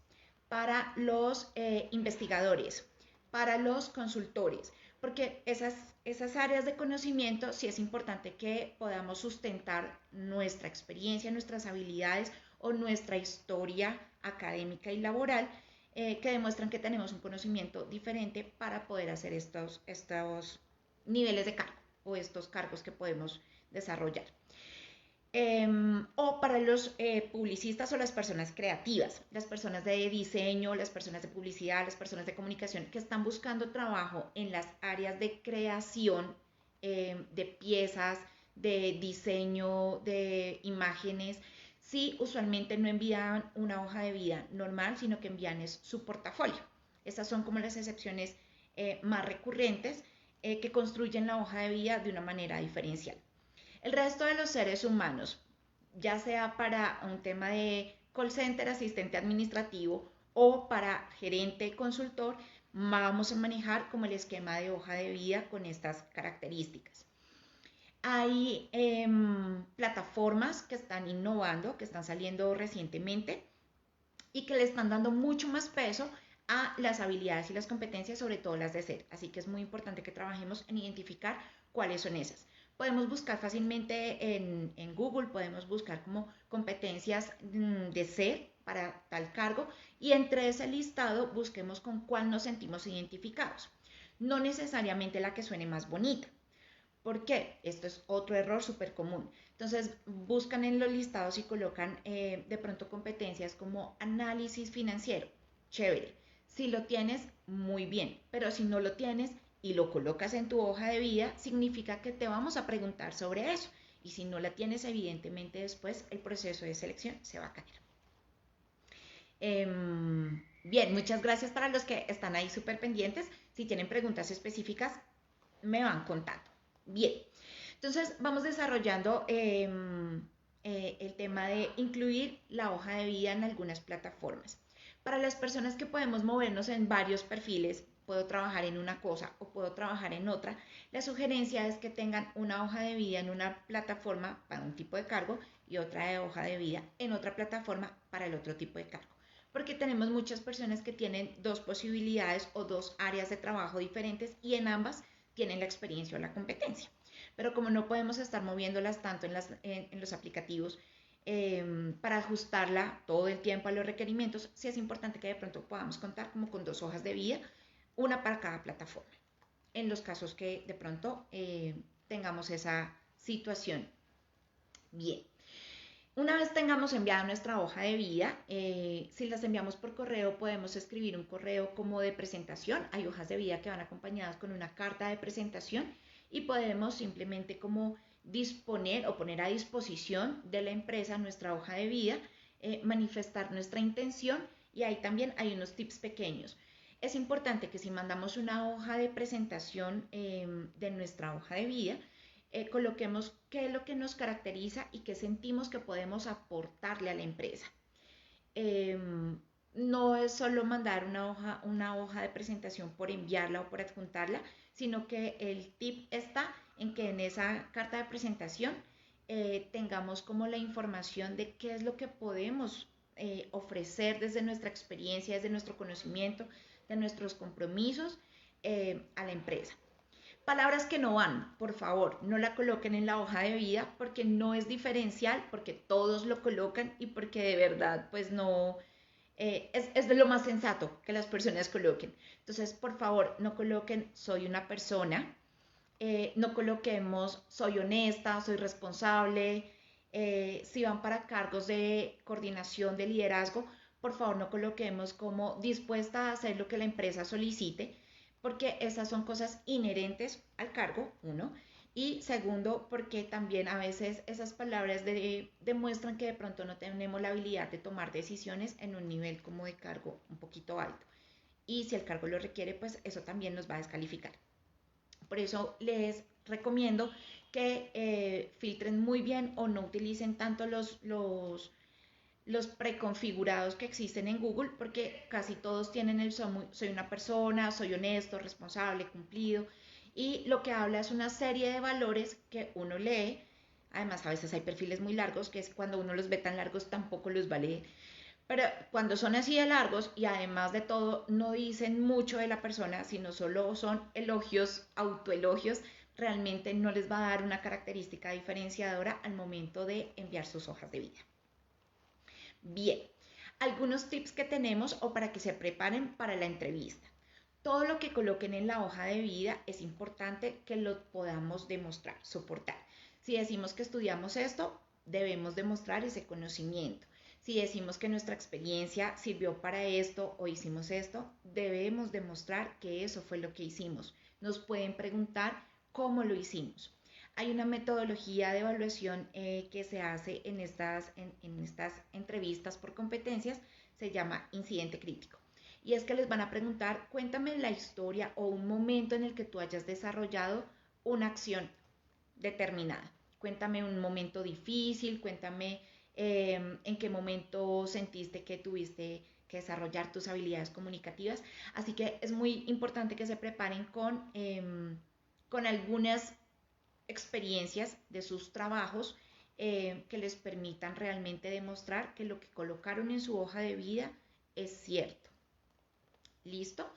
[SPEAKER 1] para los investigadores, para los consultores, porque esas áreas de conocimiento sí es importante que podamos sustentar nuestra experiencia, nuestras habilidades o nuestra historia académica y laboral que demuestran que tenemos un conocimiento diferente para poder hacer estos niveles de cargo o estos cargos que podemos desarrollar. O para los publicistas o las personas creativas, las personas de diseño, las personas de publicidad, las personas de comunicación que están buscando trabajo en las áreas de creación de piezas, de diseño, de imágenes. Sí, usualmente no envían una hoja de vida normal, sino que envían su portafolio. Estas son como las excepciones más recurrentes que construyen la hoja de vida de una manera diferencial. El resto de los seres humanos, ya sea para un tema de call center, asistente administrativo o para gerente, consultor, vamos a manejar como el esquema de hoja de vida con estas características. Hay plataformas que están innovando, que están saliendo recientemente y que le están dando mucho más peso a las habilidades y las competencias, sobre todo las de ser. Así que es muy importante que trabajemos en identificar cuáles son esas. Podemos buscar fácilmente en Google, podemos buscar como competencias de ser para tal cargo y entre ese listado busquemos con cuál nos sentimos identificados. No necesariamente la que suene más bonita. ¿Por qué? Esto es otro error súper común. Entonces buscan en los listados y colocan de pronto competencias como análisis financiero. Chévere. Si lo tienes, muy bien. Pero si no lo tienes y lo colocas en tu hoja de vida, significa que te vamos a preguntar sobre eso. Y si no la tienes, evidentemente después el proceso de selección se va a caer. Bien, muchas gracias para los que están ahí súper pendientes. Si tienen preguntas específicas, me van contando. Bien, entonces vamos desarrollando el tema de incluir la hoja de vida en algunas plataformas. Para las personas que podemos movernos en varios perfiles, puedo trabajar en una cosa o puedo trabajar en otra, la sugerencia es que tengan una hoja de vida en una plataforma para un tipo de cargo y otra hoja de vida en otra plataforma para el otro tipo de cargo. Porque tenemos muchas personas que tienen dos posibilidades o dos áreas de trabajo diferentes y en ambas tienen la experiencia o la competencia. Pero como no podemos estar moviéndolas tanto en los aplicativos para ajustarla todo el tiempo a los requerimientos, sí es importante que de pronto podamos contar como con dos hojas de vida, una para cada plataforma, en los casos que de pronto tengamos esa situación. Bien, una vez tengamos enviada nuestra hoja de vida, si las enviamos por correo, podemos escribir un correo como de presentación. Hay hojas de vida que van acompañadas con una carta de presentación y podemos simplemente como disponer o poner a disposición de la empresa nuestra hoja de vida, manifestar nuestra intención y ahí también hay unos tips pequeños. Es importante que si mandamos una hoja de presentación de nuestra hoja de vida, coloquemos qué es lo que nos caracteriza y qué sentimos que podemos aportarle a la empresa. Eh, no es solo mandar una hoja de presentación por enviarla o por adjuntarla, sino que el tip está en que en esa carta de presentación tengamos como la información de qué es lo que podemos ofrecer desde nuestra experiencia, desde nuestro conocimiento, de nuestros compromisos a la empresa. Palabras que no van, por favor, no la coloquen en la hoja de vida porque no es diferencial, porque todos lo colocan y porque de verdad pues no es de lo más sensato que las personas coloquen. Entonces, por favor, no coloquen soy una persona, no coloquemos soy honesta, soy responsable. Si van para cargos de coordinación, de liderazgo, por favor no coloquemos como dispuesta a hacer lo que la empresa solicite, porque esas son cosas inherentes al cargo, uno. Y segundo, porque también a veces esas palabras demuestran que de pronto no tenemos la habilidad de tomar decisiones en un nivel como de cargo un poquito alto. Y si el cargo lo requiere, pues eso también nos va a descalificar. Por eso les recomiendo que filtren muy bien o no utilicen tanto los preconfigurados que existen en Google, porque casi todos tienen el soy una persona, soy honesto, responsable, cumplido, y lo que habla es una serie de valores que uno lee. Además, a veces hay perfiles muy largos, que es cuando uno los ve tan largos tampoco los va a leer. Pero cuando son así de largos y además de todo no dicen mucho de la persona, sino solo son elogios, autoelogios, realmente no les va a dar una característica diferenciadora al momento de enviar sus hojas de vida. Bien, algunos tips que tenemos o para que se preparen para la entrevista. Todo lo que coloquen en la hoja de vida es importante que lo podamos demostrar, soportar. Si decimos que estudiamos esto, debemos demostrar ese conocimiento. Si decimos que nuestra experiencia sirvió para esto o hicimos esto, debemos demostrar que eso fue lo que hicimos. Nos pueden preguntar cómo lo hicimos. Hay una metodología de evaluación que se hace en estas entrevistas por competencias, se llama incidente crítico. Y es que les van a preguntar, cuéntame la historia o un momento en el que tú hayas desarrollado una acción determinada. Cuéntame un momento difícil, cuéntame en qué momento sentiste que tuviste que desarrollar tus habilidades comunicativas. Así que es muy importante que se preparen con algunas experiencias de sus trabajos que les permitan realmente demostrar que lo que colocaron en su hoja de vida es cierto. ¿Listo?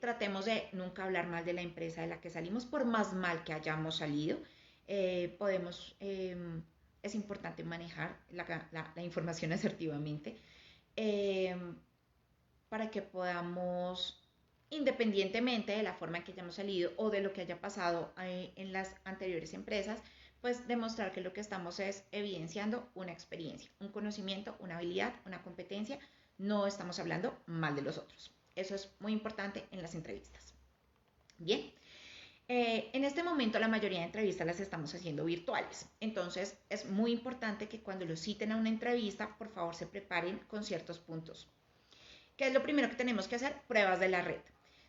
[SPEAKER 1] Tratemos de nunca hablar mal de la empresa de la que salimos, por más mal que hayamos salido. Es importante manejar la información asertivamente eh, para que podamos, independientemente de la forma en que hayamos salido o de lo que haya pasado en las anteriores empresas, pues demostrar que lo que estamos es evidenciando una experiencia, un conocimiento, una habilidad, una competencia. No estamos hablando mal de los otros. Eso es muy importante en las entrevistas. Bien, en este momento la mayoría de entrevistas las estamos haciendo virtuales, entonces es muy importante que cuando los citen a una entrevista, por favor se preparen con ciertos puntos. ¿Qué es lo primero que tenemos que hacer? Pruebas de la red.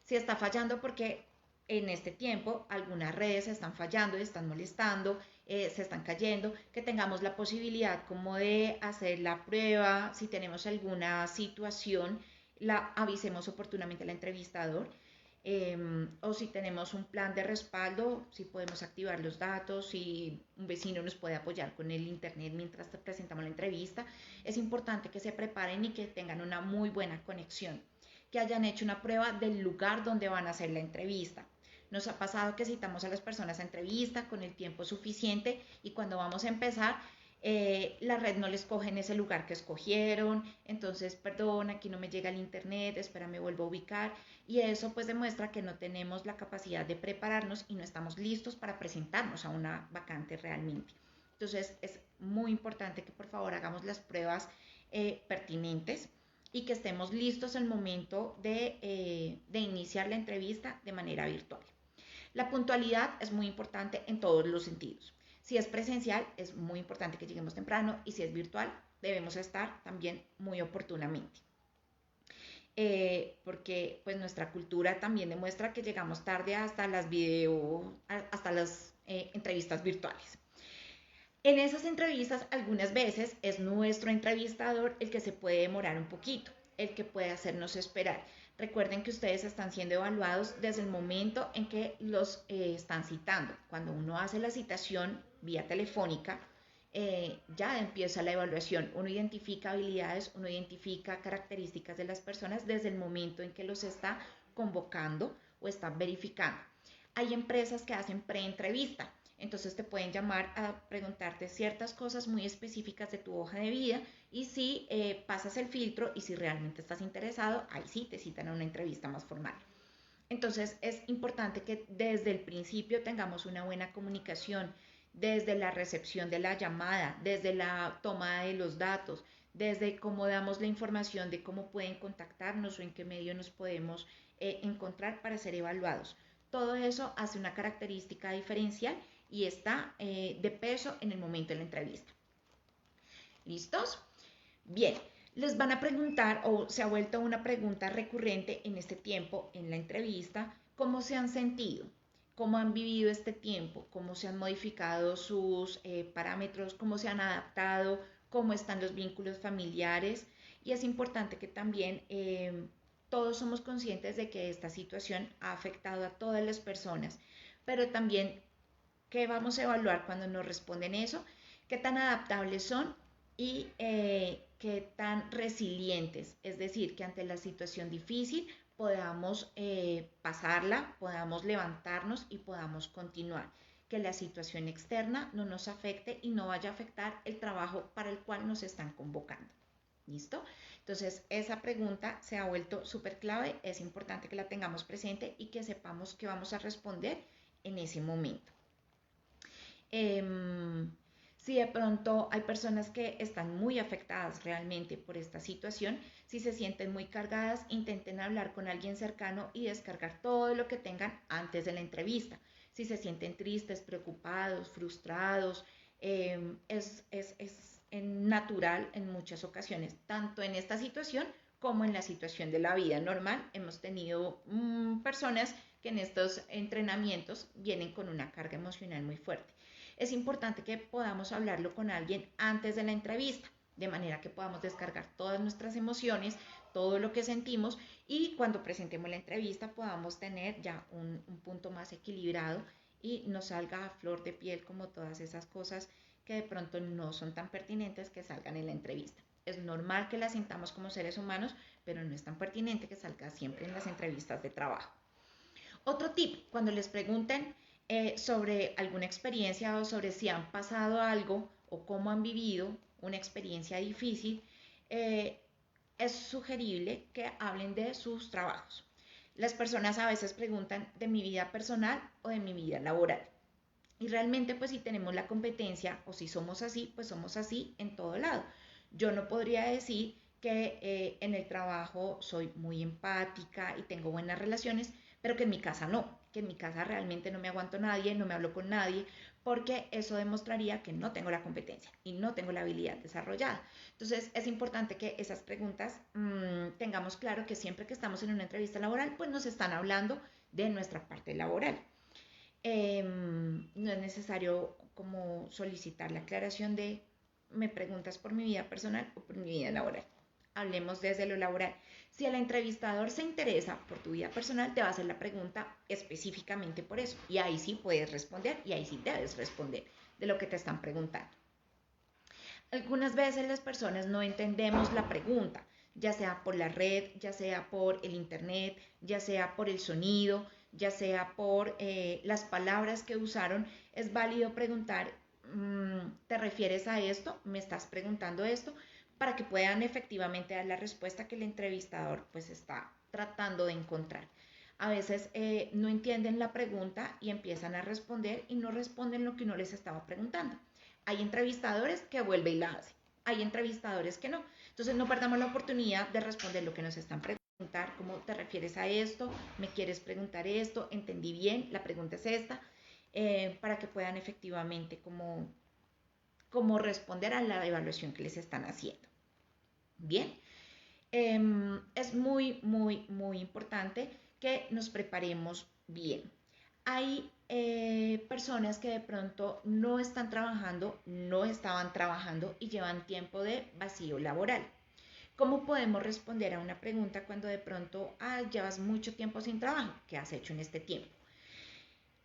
[SPEAKER 1] Si está fallando porque en este tiempo algunas redes están fallando y están molestando, se están cayendo, que tengamos la posibilidad como de hacer la prueba, si tenemos alguna situación, la avisemos oportunamente al entrevistador. O si tenemos un plan de respaldo, si podemos activar los datos, si un vecino nos puede apoyar con el internet mientras presentamos la entrevista. Es importante que se preparen y que tengan una muy buena conexión, que hayan hecho una prueba del lugar donde van a hacer la entrevista. Nos ha pasado que citamos a las personas a entrevista con el tiempo suficiente y cuando vamos a empezar, la red no les coge en ese lugar que escogieron, entonces, perdón, aquí no me llega el internet, espera, me vuelvo a ubicar, y eso pues demuestra que no tenemos la capacidad de prepararnos y no estamos listos para presentarnos a una vacante realmente. Entonces, es muy importante que por favor hagamos las pruebas pertinentes y que estemos listos al momento de iniciar la entrevista de manera virtual. La puntualidad es muy importante en todos los sentidos. Si es presencial, es muy importante que lleguemos temprano y si es virtual, debemos estar también muy oportunamente. Porque pues nuestra cultura también demuestra que llegamos tarde hasta hasta las entrevistas virtuales. En esas entrevistas algunas veces es nuestro entrevistador el que se puede demorar un poquito, el que puede hacernos esperar. Recuerden que ustedes están siendo evaluados desde el momento en que los están citando. Cuando uno hace la citación vía telefónica, ya empieza la evaluación. Uno identifica habilidades, uno identifica características de las personas desde el momento en que los está convocando o está verificando. Hay empresas que hacen preentrevista. Entonces te pueden llamar a preguntarte ciertas cosas muy específicas de tu hoja de vida y si pasas el filtro y si realmente estás interesado, ahí sí te citan a una entrevista más formal. Entonces es importante que desde el principio tengamos una buena comunicación, desde la recepción de la llamada, desde la toma de los datos, desde cómo damos la información de cómo pueden contactarnos o en qué medio nos podemos encontrar para ser evaluados. Todo eso hace una característica diferencial y está de peso en el momento de la entrevista. ¿Listos? Bien, les van a preguntar o se ha vuelto una pregunta recurrente en este tiempo en la entrevista, ¿cómo se han sentido? ¿Cómo han vivido este tiempo? ¿Cómo se han modificado sus parámetros? ¿Cómo se han adaptado? ¿Cómo están los vínculos familiares? Y es importante que también todos somos conscientes de que esta situación ha afectado a todas las personas, pero también ¿qué vamos a evaluar cuando nos responden eso? ¿Qué tan adaptables son y qué tan resilientes? Es decir, que ante la situación difícil podamos pasarla, podamos levantarnos y podamos continuar. Que la situación externa no nos afecte y no vaya a afectar el trabajo para el cual nos están convocando. ¿Listo? Entonces, esa pregunta se ha vuelto súper clave. Es importante que la tengamos presente y que sepamos qué vamos a responder en ese momento. Si de pronto hay personas que están muy afectadas realmente por esta situación, si se sienten muy cargadas, intenten hablar con alguien cercano y descargar todo lo que tengan antes de la entrevista. Si se sienten tristes, preocupados, frustrados, es natural en muchas ocasiones, tanto en esta situación como en la situación de la vida normal. Hemos tenido personas que en estos entrenamientos vienen con una carga emocional muy fuerte. Es importante que podamos hablarlo con alguien antes de la entrevista, de manera que podamos descargar todas nuestras emociones, todo lo que sentimos y cuando presentemos la entrevista podamos tener ya un punto más equilibrado y nos salga a flor de piel como todas esas cosas que de pronto no son tan pertinentes que salgan en la entrevista. Es normal que las sintamos como seres humanos, pero no es tan pertinente que salga siempre en las entrevistas de trabajo. Otro tip, cuando les pregunten sobre alguna experiencia o sobre si han pasado algo o cómo han vivido una experiencia difícil, es sugerible que hablen de sus trabajos. Las personas a veces preguntan de mi vida personal o de mi vida laboral. Y realmente pues si tenemos la competencia o si somos así, pues somos así en todo lado. Yo no podría decir que en el trabajo soy muy empática y tengo buenas relaciones, pero que en mi casa no, que en mi casa realmente no me aguanto a nadie, no me hablo con nadie, porque eso demostraría que no tengo la competencia y no tengo la habilidad desarrollada. Entonces es importante que esas preguntas tengamos claro que siempre que estamos en una entrevista laboral, pues nos están hablando de nuestra parte laboral. No es necesario como solicitar la aclaración de, ¿me preguntas por mi vida personal o por mi vida laboral? Hablemos desde lo laboral. Si el entrevistador se interesa por tu vida personal, te va a hacer la pregunta específicamente por eso. Y ahí sí puedes responder y ahí sí debes responder de lo que te están preguntando. Algunas veces las personas no entendemos la pregunta, ya sea por la red, ya sea por el internet, ya sea por el sonido, ya sea por las palabras que usaron. Es válido preguntar, ¿te refieres a esto? ¿Me estás preguntando esto? Para que puedan efectivamente dar la respuesta que el entrevistador pues está tratando de encontrar. A veces no entienden la pregunta y empiezan a responder y no responden lo que uno les estaba preguntando. Hay entrevistadores que vuelven y la hacen. Hay entrevistadores que no. Entonces no perdamos la oportunidad de responder lo que nos están preguntando. ¿Cómo te refieres a esto? ¿Me quieres preguntar esto? ¿Entendí bien? La pregunta es esta. Para que puedan efectivamente como responder a la evaluación que les están haciendo. Bien. Es muy, muy, muy importante que nos preparemos bien. Hay personas que de pronto no están trabajando, no estaban trabajando y llevan tiempo de vacío laboral. ¿Cómo podemos responder a una pregunta cuando de pronto llevas mucho tiempo sin trabajo? ¿Qué has hecho en este tiempo?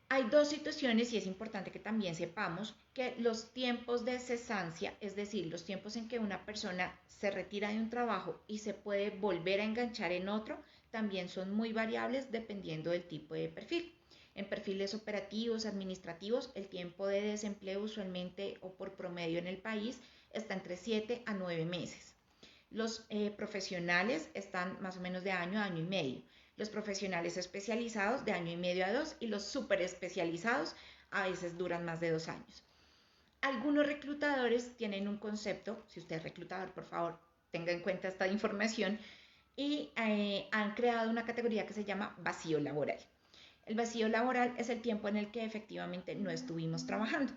[SPEAKER 1] Hay dos situaciones y es importante que también sepamos que los tiempos de cesancia, es decir, los tiempos en que una persona se retira de un trabajo y se puede volver a enganchar en otro, también son muy variables dependiendo del tipo de perfil. En perfiles operativos, administrativos, el tiempo de desempleo usualmente o por promedio en el país está entre 7 a 9 meses. Los profesionales están más o menos de año a año y medio. Los profesionales especializados de año y medio a 2 y los súper especializados a veces duran más de 2 años. Algunos reclutadores tienen un concepto, si usted es reclutador, por favor, tenga en cuenta esta información, y han creado una categoría que se llama vacío laboral. El vacío laboral es el tiempo en el que efectivamente no estuvimos trabajando.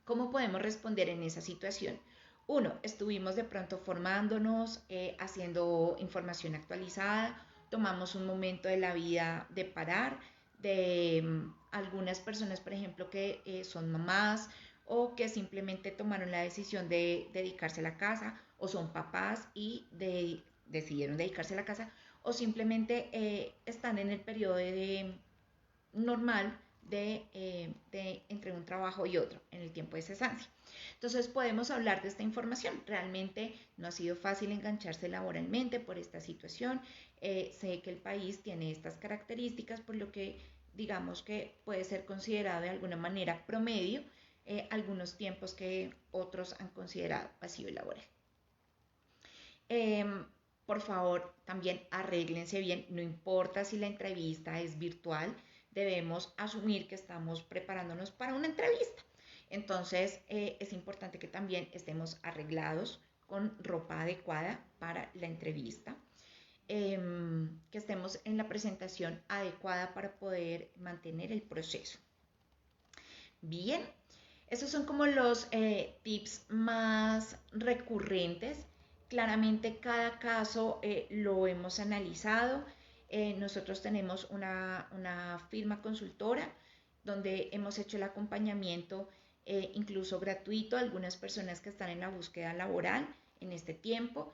[SPEAKER 1] ¿Cómo podemos responder en esa situación? Uno, estuvimos de pronto formándonos, haciendo información actualizada, tomamos un momento de la vida de parar, de algunas personas, por ejemplo, que son mamás o que simplemente tomaron la decisión de dedicarse a la casa o son papás y decidieron dedicarse a la casa o simplemente están en el periodo normal de entre un trabajo y otro en el tiempo de cesancia. Entonces podemos hablar de esta información. Realmente no ha sido fácil engancharse laboralmente por esta situación. Sé que el país tiene estas características, por lo que digamos que puede ser considerado de alguna manera promedio algunos tiempos que otros han considerado vacío laboral. Eh, por favor, también arréglense bien, no importa si la entrevista es virtual, debemos asumir que estamos preparándonos para una entrevista. Entonces, es importante que también estemos arreglados con ropa adecuada para la entrevista, que estemos en la presentación adecuada para poder mantener el proceso. Bien, esos son como los tips más recurrentes. Claramente cada caso lo hemos analizado. Nosotros tenemos una firma consultora donde hemos hecho el acompañamiento incluso gratuito a algunas personas que están en la búsqueda laboral en este tiempo,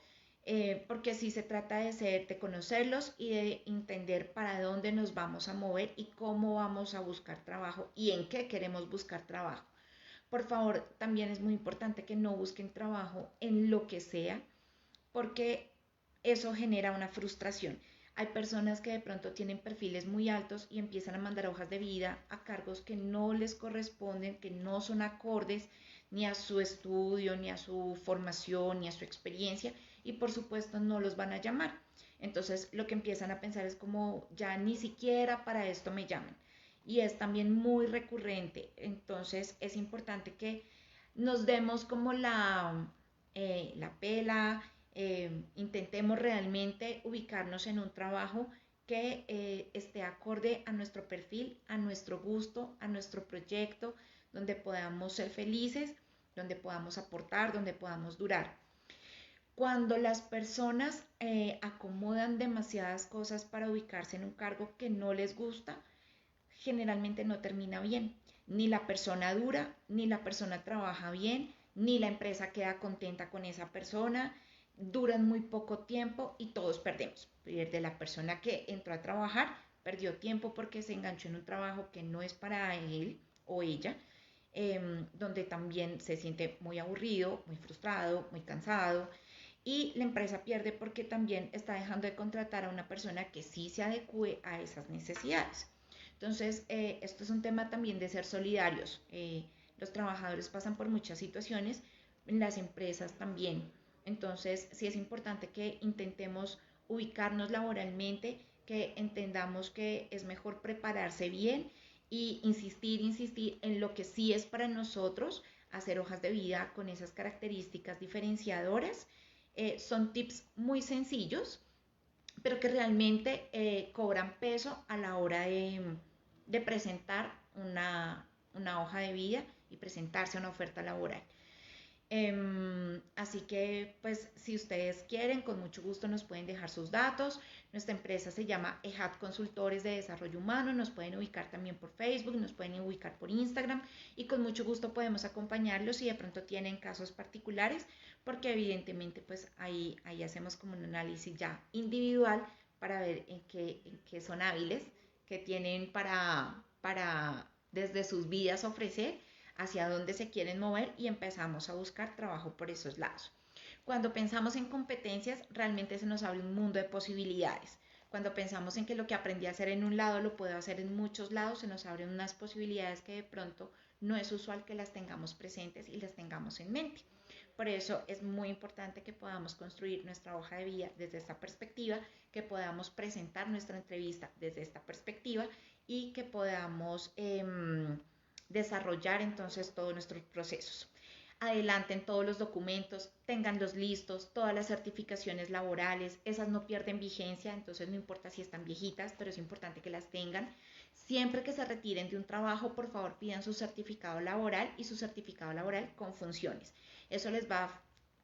[SPEAKER 1] porque sí se trata de conocerlos y de entender para dónde nos vamos a mover y cómo vamos a buscar trabajo y en qué queremos buscar trabajo. Por favor, también es muy importante que no busquen trabajo en lo que sea, porque eso genera una frustración. Hay personas que de pronto tienen perfiles muy altos y empiezan a mandar hojas de vida a cargos que no les corresponden, que no son acordes ni a su estudio, ni a su formación, ni a su experiencia, y por supuesto no los van a llamar. Entonces lo que empiezan a pensar es como ya ni siquiera para esto me llaman. Y es también muy recurrente. Entonces es importante que nos demos como la pela, intentemos realmente ubicarnos en un trabajo que esté acorde a nuestro perfil, a nuestro gusto, a nuestro proyecto, donde podamos ser felices, donde podamos aportar, donde podamos durar. Cuando las personas acomodan demasiadas cosas para ubicarse en un cargo que no les gusta, generalmente no termina bien. ni la persona dura, ni la persona trabaja bien, ni la empresa queda contenta con esa persona, duran muy poco tiempo y todos perdemos. Pierde la persona que entró a trabajar, perdió tiempo porque se enganchó en un trabajo que no es para él o ella, donde también se siente muy aburrido, muy frustrado, muy cansado. Y la empresa pierde porque también está dejando de contratar a una persona que sí se adecue a esas necesidades. Entonces, esto es un tema también de ser solidarios. Los trabajadores pasan por muchas situaciones, las empresas también. Entonces, sí es importante que intentemos ubicarnos laboralmente, que entendamos que es mejor prepararse bien y insistir en lo que sí es para nosotros, hacer hojas de vida con esas características diferenciadoras. Son tips muy sencillos, pero que realmente cobran peso a la hora de presentar una hoja de vida y presentarse a una oferta laboral. Así que, pues, si ustedes quieren, con mucho gusto nos pueden dejar sus datos. Nuestra empresa se llama EJAT Consultores de Desarrollo Humano. Nos pueden ubicar también por Facebook, nos pueden ubicar por Instagram y con mucho gusto podemos acompañarlos si de pronto tienen casos particulares, porque evidentemente, pues, ahí hacemos como un análisis ya individual para ver en qué son hábiles, qué tienen para desde sus vidas ofrecer, hacia dónde se quieren mover y empezamos a buscar trabajo por esos lados. Cuando pensamos en competencias, realmente se nos abre un mundo de posibilidades. Cuando pensamos en que lo que aprendí a hacer en un lado lo puedo hacer en muchos lados, se nos abren unas posibilidades que de pronto no es usual que las tengamos presentes y las tengamos en mente. Por eso es muy importante que podamos construir nuestra hoja de vida desde esta perspectiva, que podamos presentar nuestra entrevista desde esta perspectiva y que podamos desarrollar entonces todos nuestros procesos. Adelanten todos los documentos, tenganlos listos, todas las certificaciones laborales, esas no pierden vigencia, entonces no importa si están viejitas, pero es importante que las tengan. Siempre que se retiren de un trabajo, por favor pidan su certificado laboral y su certificado laboral con funciones. Eso les va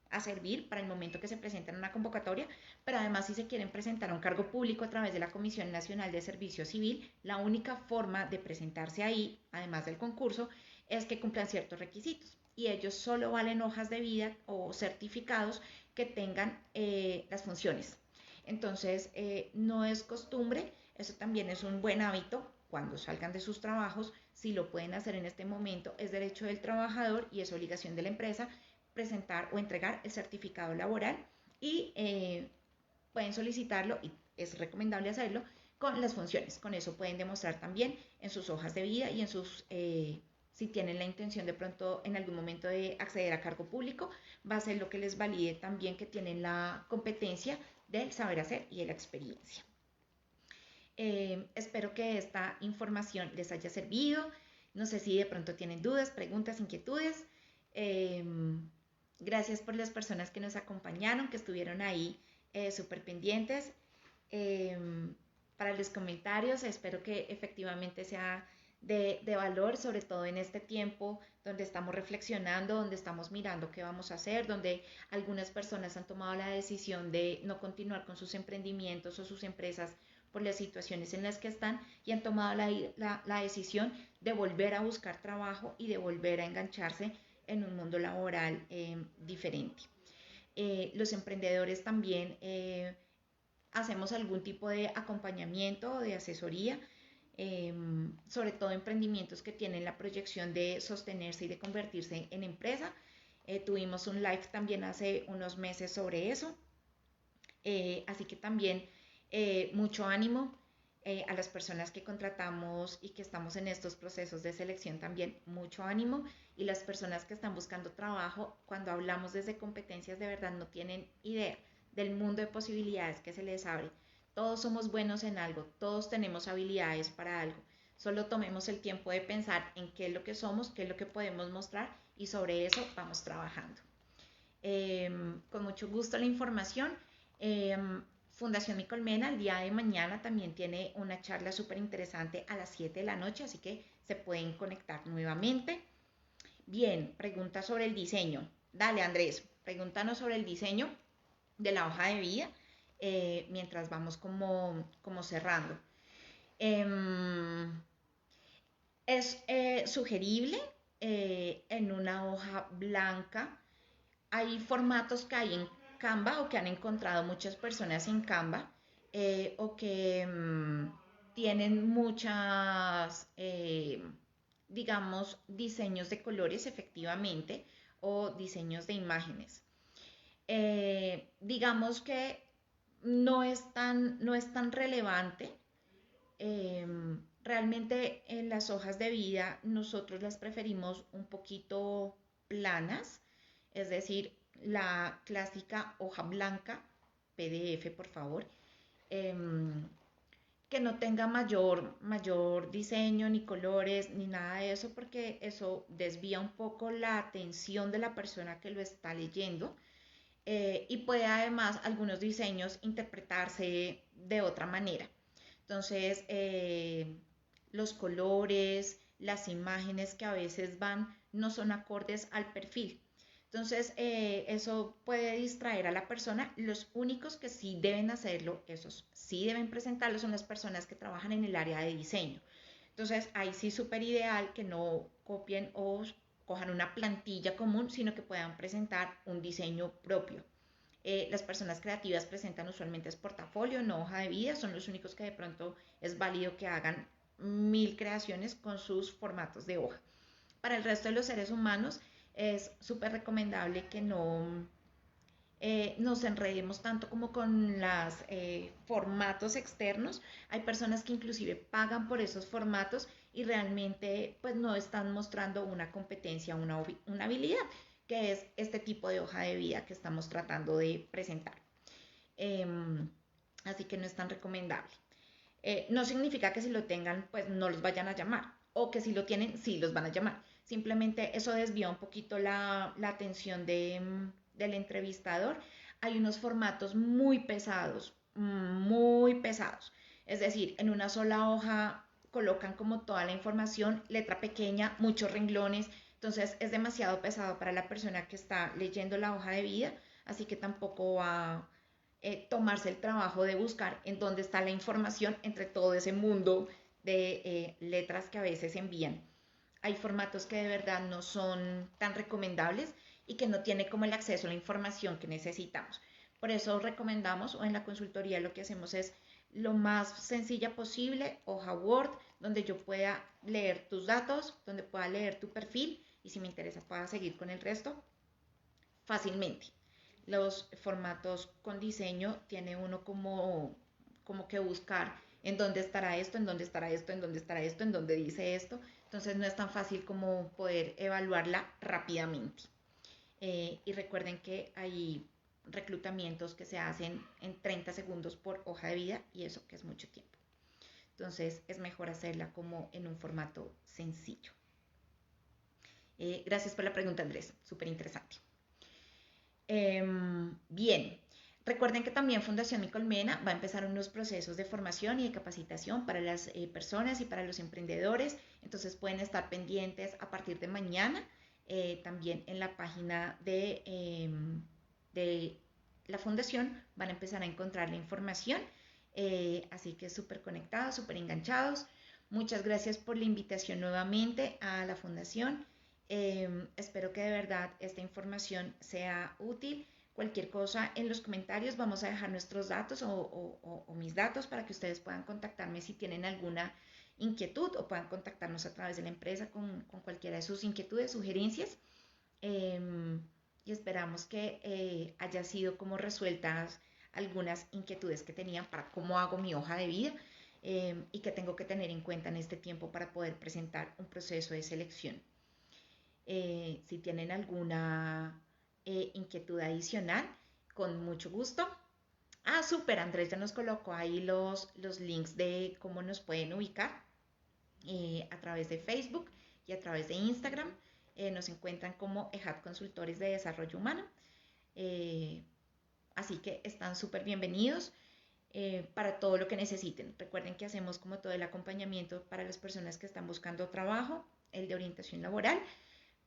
[SPEAKER 1] a servir para el momento que se presenten a una convocatoria, pero además si se quieren presentar a un cargo público a través de la Comisión Nacional de Servicio Civil, la única forma de presentarse ahí, además del concurso, es que cumplan ciertos requisitos y ellos solo valen hojas de vida o certificados que tengan las funciones. Entonces, no es costumbre, eso también es un buen hábito cuando salgan de sus trabajos, si lo pueden hacer en este momento, es derecho del trabajador y es obligación de la empresa presentar o entregar el certificado laboral y pueden solicitarlo y es recomendable hacerlo con las funciones. Con eso pueden demostrar también en sus hojas de vida y en sus, si tienen la intención de pronto en algún momento de acceder a cargo público, va a ser lo que les valide también que tienen la competencia del saber hacer y de la experiencia. Espero que esta información les haya servido. No sé si de pronto tienen dudas, preguntas, inquietudes. Eh, Gracias por las personas que nos acompañaron, que estuvieron ahí súper pendientes. Eh, para los comentarios, espero que efectivamente sea de valor, sobre todo en este tiempo donde estamos reflexionando, donde estamos mirando qué vamos a hacer, donde algunas personas han tomado la decisión de no continuar con sus emprendimientos o sus empresas por las situaciones en las que están y han tomado la decisión de volver a buscar trabajo y de volver a engancharse en un mundo laboral diferente. Los emprendedores también hacemos algún tipo de acompañamiento o de asesoría, sobre todo emprendimientos que tienen la proyección de sostenerse y de convertirse en empresa. Tuvimos un live también hace unos meses sobre eso, así que también mucho ánimo a las personas que contratamos y que estamos en estos procesos de selección también, mucho ánimo. Y las personas que están buscando trabajo, cuando hablamos desde competencias, de verdad no tienen idea del mundo de posibilidades que se les abre. Todos somos buenos en algo, todos tenemos habilidades para algo. Solo tomemos el tiempo de pensar en qué es lo que somos, qué es lo que podemos mostrar y sobre eso vamos trabajando. Con mucho gusto la información. Fundación Mi Colmena el día de mañana también tiene una charla súper interesante a las 7 de la noche, así que se pueden conectar nuevamente. Bien, pregunta sobre el diseño. Dale, Andrés, pregúntanos sobre el diseño de la hoja de vida mientras vamos como cerrando. Es sugerible en una hoja blanca. Hay formatos que hay en Canva o que han encontrado muchas personas en Canva o que tienen muchas, digamos, diseños de colores efectivamente o diseños de imágenes. Digamos que no es tan relevante. Realmente en las hojas de vida nosotros las preferimos un poquito planas, es decir, la clásica hoja blanca, PDF por favor, em, que no tenga mayor diseño, ni colores, ni nada de eso, porque eso desvía un poco la atención de la persona que lo está leyendo y puede además algunos diseños interpretarse de otra manera. Entonces, los colores, las imágenes que a veces van no son acordes al perfil. Entonces, eso puede distraer a la persona. Los únicos que sí deben hacerlo, esos sí deben presentarlo, son las personas que trabajan en el área de diseño. Entonces, ahí sí súper ideal que no copien o cojan una plantilla común, sino que puedan presentar un diseño propio. Las personas creativas presentan usualmente es portafolio, no hoja de vida, son los únicos que de pronto es válido que hagan 1000 creaciones con sus formatos de hoja. Para el resto de los seres humanos es súper recomendable que no nos enredemos tanto como con los formatos externos. Hay personas que inclusive pagan por esos formatos y realmente pues no están mostrando una competencia, una habilidad, que es este tipo de hoja de vida que estamos tratando de presentar. Eh, Así que no es tan recomendable. No significa que si lo tengan, pues no los vayan a llamar, o que si lo tienen, sí los van a llamar. Simplemente eso desvía un poquito la atención del entrevistador. Hay unos formatos muy pesados. Es decir, en una sola hoja colocan como toda la información, letra pequeña, muchos renglones. Entonces es demasiado pesado para la persona que está leyendo la hoja de vida, así que tampoco va tomarse el trabajo de buscar en dónde está la información entre todo ese mundo de letras que a veces envían. Hay formatos que de verdad no son tan recomendables y que no tiene como el acceso a la información que necesitamos. Por eso recomendamos o en la consultoría lo que hacemos es lo más sencilla posible, hoja Word, donde yo pueda leer tus datos, donde pueda leer tu perfil y si me interesa pueda seguir con el resto fácilmente. Los formatos con diseño tiene uno como que buscar en dónde estará esto, en dónde estará esto, en dónde estará esto, en dónde dice esto. Entonces no es tan fácil como poder evaluarla rápidamente. Y recuerden que hay reclutamientos que se hacen en 30 segundos por hoja de vida y eso que es mucho tiempo. Entonces es mejor hacerla como en un formato sencillo. Gracias por la pregunta, Andrés. Súper interesante. Bien, recuerden que también Fundación Mi Colmena va a empezar unos procesos de formación y de capacitación para las personas y para los emprendedores, entonces pueden estar pendientes a partir de mañana, también en la página de la fundación van a empezar a encontrar la información, así que súper conectados, súper enganchados. Muchas gracias por la invitación nuevamente a la fundación. Espero que de verdad esta información sea útil. Cualquier cosa en los comentarios vamos a dejar nuestros datos o mis datos para que ustedes puedan contactarme si tienen alguna inquietud o puedan contactarnos a través de la empresa con cualquiera de sus inquietudes, sugerencias. Y esperamos que haya sido como resueltas algunas inquietudes que tenían para cómo hago mi hoja de vida y que tengo que tener en cuenta en este tiempo para poder presentar un proceso de selección. Si tienen alguna inquietud adicional, con mucho gusto. Ah, súper, Andrés ya nos colocó ahí los links de cómo nos pueden ubicar a través de Facebook y a través de Instagram. Nos encuentran como EJAD Consultores de Desarrollo Humano. Eh, Así que están súper bienvenidos para todo lo que necesiten. Recuerden que hacemos como todo el acompañamiento para las personas que están buscando trabajo, el de orientación laboral,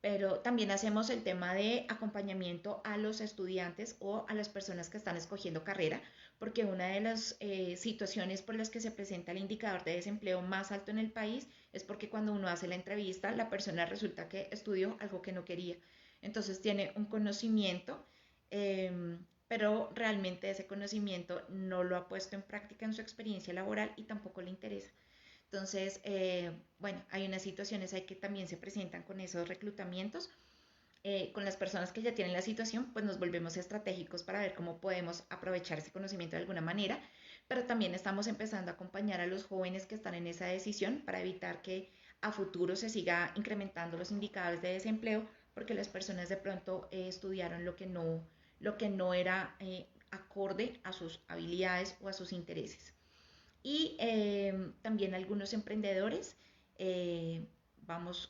[SPEAKER 1] pero también hacemos el tema de acompañamiento a los estudiantes o a las personas que están escogiendo carrera, porque una de las situaciones por las que se presenta el indicador de desempleo más alto en el país es porque cuando uno hace la entrevista, la persona resulta que estudió algo que no quería. Entonces tiene un conocimiento, pero realmente ese conocimiento no lo ha puesto en práctica en su experiencia laboral y tampoco le interesa. Entonces, bueno, hay unas situaciones ahí que también se presentan con esos reclutamientos. Con las personas que ya tienen la situación, pues nos volvemos estratégicos para ver cómo podemos aprovechar ese conocimiento de alguna manera, pero también estamos empezando a acompañar a los jóvenes que están en esa decisión para evitar que a futuro se siga incrementando los indicadores de desempleo, porque las personas de pronto estudiaron lo que no era acorde a sus habilidades o a sus intereses. Y también algunos emprendedores. eh,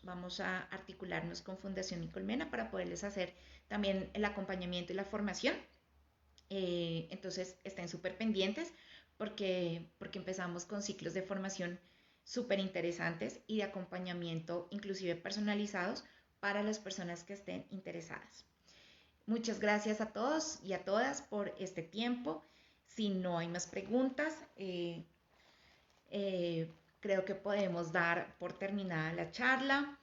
[SPEAKER 1] vamos a articularnos con Fundación Colmena para poderles hacer también el acompañamiento y la formación. Entonces estén súper pendientes porque empezamos con ciclos de formación súper interesantes y de acompañamiento inclusive personalizados para las personas que estén interesadas. Muchas gracias a todos y a todas por este tiempo. Si no hay más preguntas, creo que podemos dar por terminada la charla.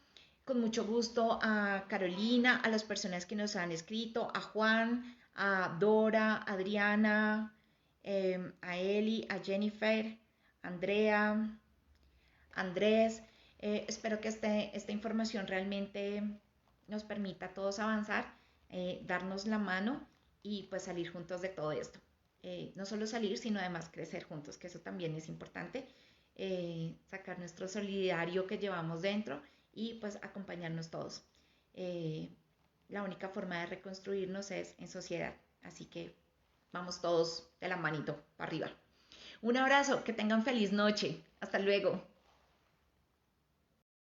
[SPEAKER 1] Con mucho gusto a Carolina, a las personas que nos han escrito, a Juan, a Dora, a Adriana, a Eli, a Jennifer, a Andrea, a Andrés. Espero que esta información realmente nos permita a todos avanzar, darnos la mano y pues salir juntos de todo esto. No solo salir, sino además crecer juntos, que eso también es importante. Sacar nuestro solidario que llevamos dentro y pues acompañarnos todos. Eh, la única forma de reconstruirnos es en sociedad, así que vamos todos de la manito para arriba. Un abrazo, que tengan feliz noche. Hasta luego.